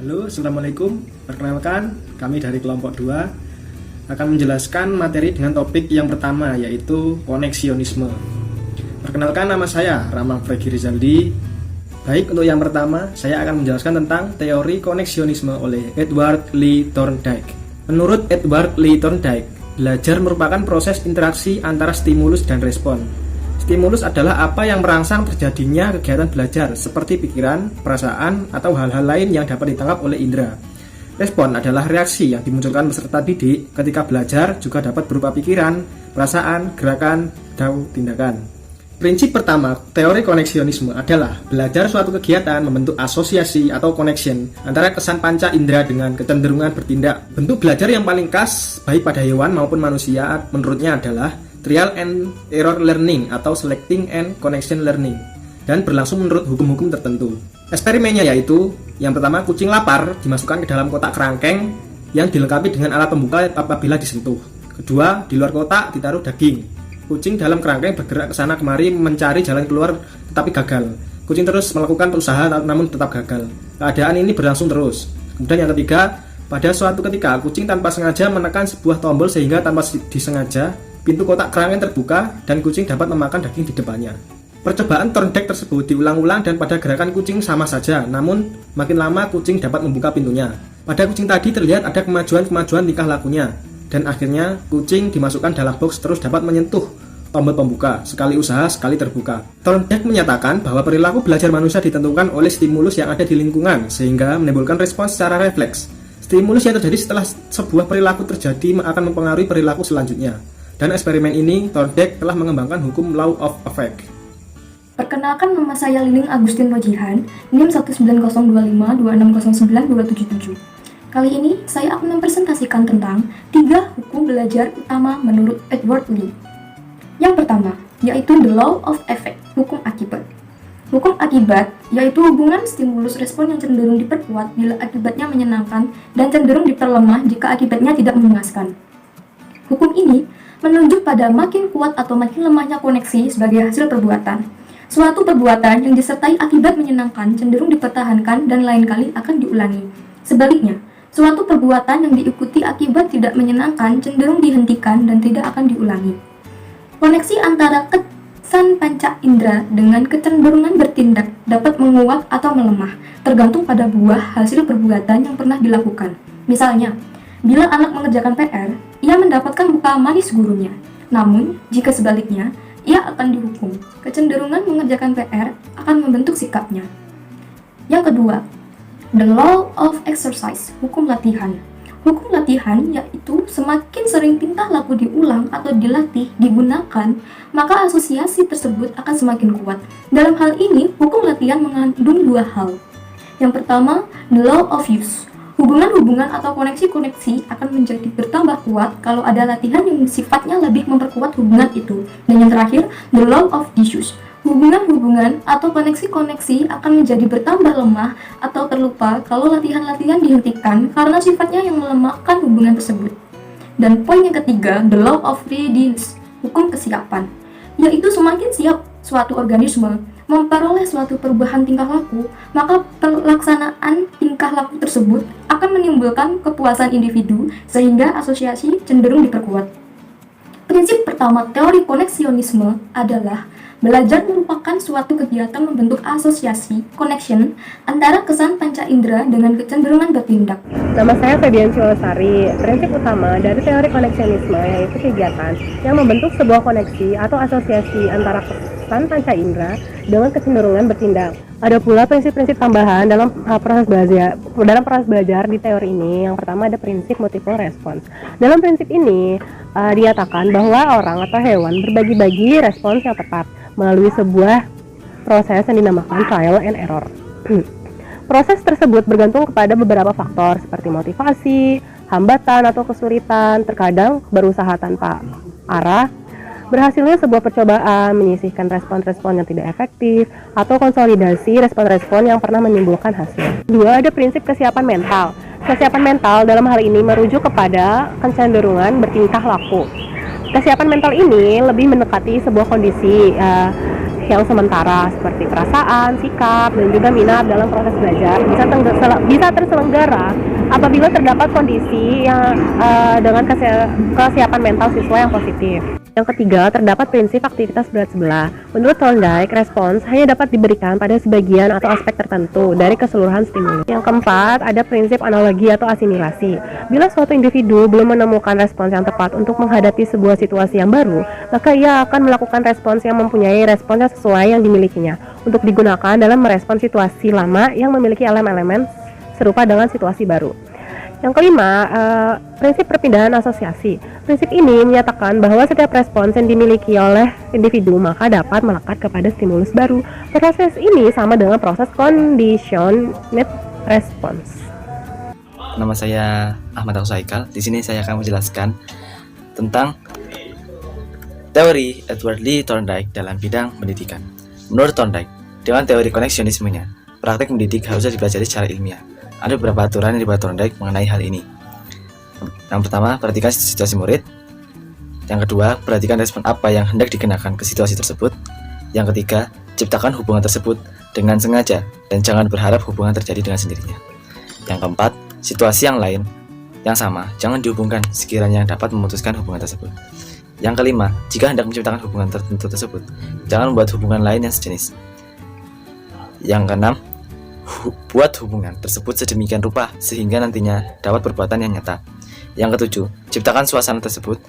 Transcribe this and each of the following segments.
Halo, Assalamualaikum. Perkenalkan, kami dari kelompok 2 akan menjelaskan materi dengan topik yang pertama, yaitu koneksionisme. Perkenalkan, nama saya Rama Fregi Rizaldi. Baik, untuk yang pertama, saya akan menjelaskan tentang teori koneksionisme oleh Edward Lee Thorndike. Menurut Edward Lee Thorndike, belajar merupakan proses interaksi antara stimulus dan respon. Stimulus adalah apa yang merangsang terjadinya kegiatan belajar, seperti pikiran, perasaan, atau hal-hal lain yang dapat ditangkap oleh indera. Respon adalah reaksi yang dimunculkan peserta didik ketika belajar, juga dapat berupa pikiran, perasaan, gerakan, atau tindakan. Prinsip pertama teori koneksionisme adalah belajar suatu kegiatan membentuk asosiasi atau connection antara kesan panca indera dengan kecenderungan bertindak. Bentuk belajar yang paling khas baik pada hewan maupun manusia menurutnya adalah trial and error learning atau selecting and connection learning, dan berlangsung menurut hukum-hukum tertentu. Eksperimennya yaitu, yang pertama, kucing lapar dimasukkan ke dalam kotak kerangkeng yang dilengkapi dengan alat pembuka apabila disentuh. Kedua, di luar kotak ditaruh daging. Kucing dalam kerangkeng bergerak ke sana kemari mencari jalan keluar tetapi gagal. Kucing terus melakukan usaha namun tetap gagal. Keadaan ini berlangsung terus. Kemudian yang ketiga, pada suatu ketika kucing tanpa sengaja menekan sebuah tombol sehingga tanpa disengaja pintu kotak kerangkeng terbuka dan kucing dapat memakan daging di depannya. Percobaan Thorndike tersebut diulang-ulang dan pada gerakan kucing sama saja, namun makin lama kucing dapat membuka pintunya. Pada kucing tadi terlihat ada kemajuan-kemajuan tingkah lakunya, dan akhirnya kucing dimasukkan dalam box terus dapat menyentuh tombol pembuka, sekali usaha sekali terbuka. Thorndike menyatakan bahwa perilaku belajar manusia ditentukan oleh stimulus yang ada di lingkungan, sehingga menimbulkan respons secara refleks. Stimulus yang terjadi setelah sebuah perilaku terjadi akan mempengaruhi perilaku selanjutnya. Dan eksperimen ini, Thorndike telah mengembangkan hukum Law of Effect. Perkenalkan, nama saya Liling Agustin Rojihan, NIM 19052609277. Kali ini saya akan mempresentasikan tentang 3 hukum belajar utama menurut Edward Lee. Yang pertama, yaitu The Law of Effect, hukum akibat. Hukum akibat yaitu hubungan stimulus respon yang cenderung diperkuat bila akibatnya menyenangkan dan cenderung diperlemah jika akibatnya tidak memuaskan. Hukum ini menunjuk pada makin kuat atau makin lemahnya koneksi sebagai hasil perbuatan. Suatu perbuatan yang disertai akibat menyenangkan cenderung dipertahankan dan lain kali akan diulangi. Sebaliknya, suatu perbuatan yang diikuti akibat tidak menyenangkan cenderung dihentikan dan tidak akan diulangi. Koneksi antara kesan panca indera dengan kecenderungan bertindak dapat menguat atau melemah, tergantung pada buah hasil perbuatan yang pernah dilakukan. Misalnya, bila anak mengerjakan PR, ia mendapatkan muka manis gurunya. Namun, jika sebaliknya, ia akan dihukum. Kecenderungan mengerjakan PR akan membentuk sikapnya. Yang kedua, The Law of Exercise, hukum latihan. Hukum latihan yaitu semakin sering tingkah laku diulang atau dilatih, digunakan, maka asosiasi tersebut akan semakin kuat. Dalam hal ini, hukum latihan mengandung 2 hal. Yang pertama, The Law of Use. Hubungan-hubungan atau koneksi-koneksi akan menjadi bertambah kuat kalau ada latihan yang sifatnya lebih memperkuat hubungan itu. Dan yang terakhir, The Law of Disuse. Hubungan-hubungan atau koneksi-koneksi akan menjadi bertambah lemah atau terlupa kalau latihan-latihan dihentikan karena sifatnya yang melemahkan hubungan tersebut. Dan poin yang ketiga, The Law of Readiness, hukum kesiapan, yaitu semakin siap suatu organisme memperoleh suatu perubahan tingkah laku, maka pelaksanaan tingkah laku tersebut akan menimbulkan kepuasan individu sehingga asosiasi cenderung diperkuat. Prinsip pertama teori koneksionisme adalah belajar merupakan suatu kegiatan membentuk asosiasi, connection, antara kesan panca indera dengan kecenderungan bertindak. Nama saya Febian Silosari. Prinsip utama dari teori koneksionisme yaitu kegiatan yang membentuk sebuah koneksi atau asosiasi antara kesan panca indera dengan kecenderungan bertindak. Ada pula prinsip-prinsip tambahan dalam proses belajar di teori ini. Yang pertama ada prinsip multiple response. Dalam prinsip ini dinyatakan bahwa orang atau hewan berbagi-bagi respons yang tepat melalui sebuah proses yang dinamakan trial and error. Proses tersebut bergantung kepada beberapa faktor seperti motivasi, hambatan atau kesulitan, terkadang berusaha tanpa arah, berhasilnya sebuah percobaan, menyisihkan respon-respon yang tidak efektif, atau konsolidasi respon-respon yang pernah menimbulkan hasil. 2. Ada prinsip kesiapan mental. Kesiapan mental dalam hal ini merujuk kepada kecenderungan bertingkah laku. Kesiapan mental ini lebih mendekati sebuah kondisi yang sementara seperti perasaan, sikap, dan juga minat dalam proses belajar bisa terselenggara apabila terdapat kondisi yang dengan kesiapan mental siswa yang positif. Yang ketiga, terdapat prinsip aktivitas berat sebelah. Menurut Thorndike, respons hanya dapat diberikan pada sebagian atau aspek tertentu dari keseluruhan stimulus. Yang keempat, ada prinsip analogi atau asimilasi. Bila suatu individu belum menemukan respons yang tepat untuk menghadapi sebuah situasi yang baru, maka ia akan melakukan respons yang mempunyai respons yang sesuai yang dimilikinya untuk digunakan dalam merespons situasi lama yang memiliki elemen-elemen serupa dengan situasi baru. Yang kelima, prinsip perpindahan asosiasi. Prinsip ini menyatakan bahwa setiap respons yang dimiliki oleh individu maka dapat melekat kepada stimulus baru. Proses ini sama dengan proses conditioned response. Nama saya Ahmad Haikal. Di sini saya akan menjelaskan tentang teori Edward Lee Thorndike dalam bidang pendidikan. Menurut Thorndike, dengan teori koneksionismenya, praktek mendidik harusnya dipelajari secara ilmiah. Ada beberapa aturan yang dibuat Thorndike mengenai hal ini. Yang pertama, perhatikan situasi murid. Yang kedua, perhatikan respon apa yang hendak dikenakan ke situasi tersebut. Yang ketiga, ciptakan hubungan tersebut dengan sengaja dan jangan berharap hubungan terjadi dengan sendirinya. Yang keempat, situasi yang lain yang sama jangan dihubungkan sekiranya dapat memutuskan hubungan tersebut. Yang kelima, jika hendak menciptakan hubungan tertentu tersebut, jangan membuat hubungan lain yang sejenis. Yang keenam, buat hubungan tersebut sedemikian rupa sehingga nantinya dapat perbuatan yang nyata. Yang ketujuh, ciptakan suasana tersebut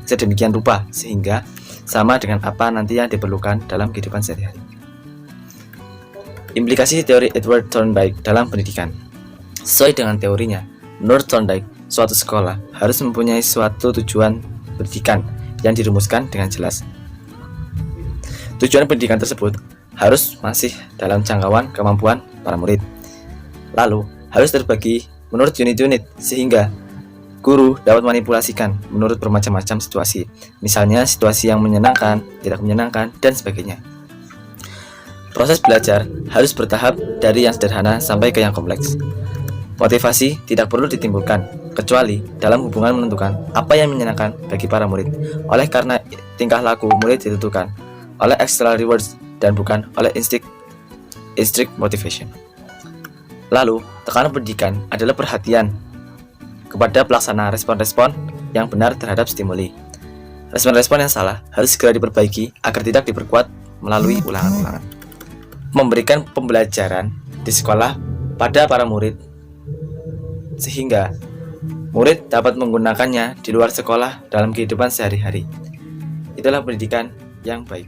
sedemikian rupa sehingga sama dengan apa nanti yang diperlukan dalam kehidupan sehari-hari. Implikasi teori Edward Thorndike dalam pendidikan. Sesuai dengan teorinya, menurut Thorndike, suatu sekolah harus mempunyai suatu tujuan pendidikan yang dirumuskan dengan jelas. Tujuan pendidikan tersebut harus masih dalam jangkauan kemampuan para murid. Lalu, harus terbagi menurut unit-unit sehingga guru dapat manipulasikan menurut bermacam-macam situasi. Misalnya situasi yang menyenangkan, tidak menyenangkan, dan sebagainya. Proses belajar harus bertahap dari yang sederhana sampai ke yang kompleks. Motivasi tidak perlu ditimbulkan, kecuali dalam hubungan menentukan apa yang menyenangkan bagi para murid. Oleh karena tingkah laku murid ditentukan oleh external rewards dan bukan oleh instinct motivation. Lalu, tekanan pendidikan adalah perhatian kepada pelaksanaan respon-respon yang benar terhadap stimuli. Respon-respon yang salah harus segera diperbaiki agar tidak diperkuat melalui ulangan-ulangan. Memberikan pembelajaran di sekolah pada para murid sehingga murid dapat menggunakannya di luar sekolah dalam kehidupan sehari-hari. Itulah pendidikan yang baik.